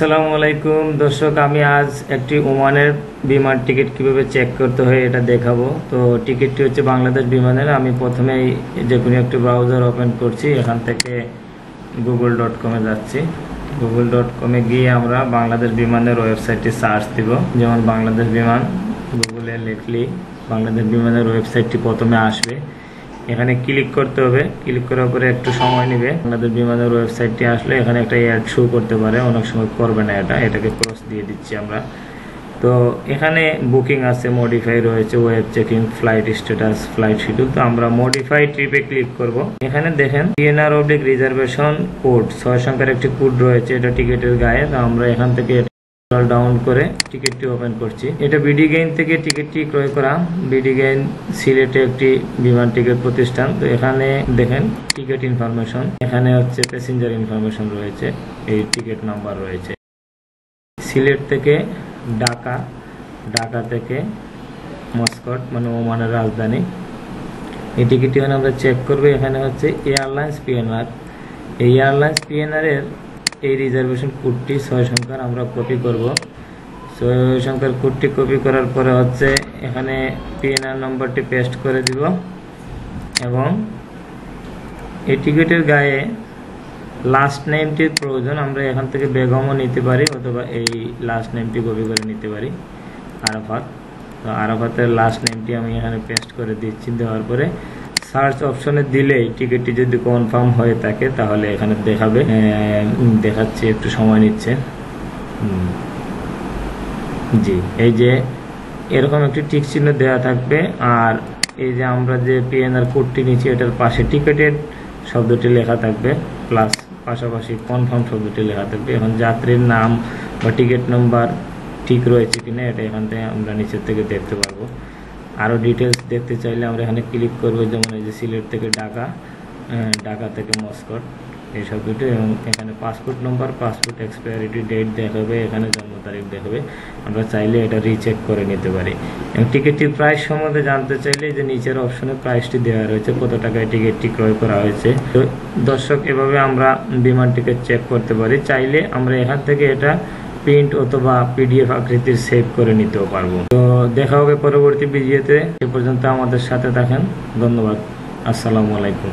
আসসালামু আলাইকুম দর্শক, আমি আজ একটি ওমানের বিমান টিকিট কিভাবে চেক করতে হয় এটা দেখাবো। তো টিকিটটি হচ্ছে বাংলাদেশ বিমানের। আমি প্রথমেই যে কোনো একটি ব্রাউজার ওপেন করছি, এখান থেকে google.com-এ যাচ্ছি। google.com-এ গিয়ে আমরা বাংলাদেশ বিমানের ওয়েবসাইটটি সার্চ দিব। যেমন বাংলাদেশ বিমান গুগলে লিখলি বাংলাদেশ বিমানের ওয়েবসাইটটি প্রথমে আসবে। এখানে ক্লিক করতে হবে। ক্লিক করার পরে একটু সময় নেবে। বাংলাদেশ বিমানের ওয়েবসাইটটি আসলে এখানে একটা অ্যাড শো করতে পারে, অনেক সময় করবে না। এটাকে ক্রস দিয়ে দিচ্ছি আমরা। তো এখানে বুকিং আছে, মডিফাই রয়েছে, web checking, flight status, flight schedule. তো আমরা মডিফাই ট্রিপে ক্লিক করব। এখানে দেখেন PNR/রিজার্ভেশন কোড 6 সংখ্যার একটি কোড রয়েছে, এটা টিকিটের গায়ে। তো আমরা এখান থেকে ডাউন করে টিকিটটি ওপেন করছি। এটা বিডিগেইন থেকে টিকিটটি ক্রয় করা। বিডিগেইন সিলেটে একটি বিমান টিকিট প্রতিষ্ঠান। তো এখানে দেখেন টিকিট ইনফরমেশন, এখানে হচ্ছে প্যাসেঞ্জার ইনফরমেশন রয়েছে, এই টিকিট নাম্বার রয়েছে। সিলেট থেকে ঢাকা, ঢাকা থেকে মস্কট মানে ওমানের রাজধানী। এই টিকিটটি আমরা চেক করবো। এখানে হচ্ছে এয়ারলাইন্স PNR। এই এয়ারলাইন্স PNR এর এই রিজার্ভেশন কোডটি 6 সংখ্যার আমরা কপি করব। 6 সংখ্যার কোডটি কপি করার পরে হচ্ছে এখানে PNR নম্বরটি পেস্ট করে দিব এবং এই টিকিটের গায়ে লাস্ট নেমটির প্রয়োজন। আমরা এখান থেকে বেগমও নিতে পারি অথবা এই লাস্ট নেমটি কপি করে নিতে পারি, আরাফাত। তো আরাফাতের লাস্ট নেমটি আমি এখানে পেস্ট করে দিচ্ছি। দেওয়ার পরে সার্চ অপশনে দিলেই টিকিটটি যদি কনফার্ম হয়ে থাকে তাহলে এখানে দেখাবে। দেখাচ্ছি, একটু সময় নিচ্ছে। জি, এই যে এরকম একটি টিক চিহ্ন দেওয়া থাকবে। আর এই যে আমরা যে PNR কোডটি নিচ্ছি এটার পাশে টিকিটের শব্দটি লেখা থাকবে, প্লাস পাশাপাশি কনফার্ম শব্দটি লেখা থাকবে। এখন যাত্রীর নাম বা টিকিট নাম্বার ঠিক রয়েছে কিনা এটা এখান থেকে আমরা নিচের থেকে দেখতে পারবো। আরও ডিটেলস দেখতে চাইলে আমরা এখানে ক্লিক করবো। যেমন এই যে সিলেট থেকে ঢাকা, ঢাকা থেকে মস্কট, এই শব্দটি। এবং এখানে পাসপোর্ট নম্বর, পাসপোর্ট এক্সপায়ারিটি ডেট দেখাবে, এখানে জন্ম তারিখ দেখাবে। আমরা চাইলে এটা রিচেক করে নিতে পারি। এবং টিকিটটির প্রাইস সম্বন্ধে জানতে চাইলে যে নিচের অপশনে প্রাইসটি দেওয়া রয়েছে, কত টাকায় টিকিটটি ক্রয় করা হয়েছে। তো দর্শক, এভাবে আমরা বিমান টিকিট চেক করতে পারি। চাইলে আমরা এখান থেকে এটা প্রিন্ট অথবা PDF আকৃতির সেভ করে নিতেও পারবো। তো দেখা হবে পরবর্তী ভিডিওতে। এ পর্যন্ত আমাদের সাথে থাকেন। ধন্যবাদ। আসসালামু আলাইকুম।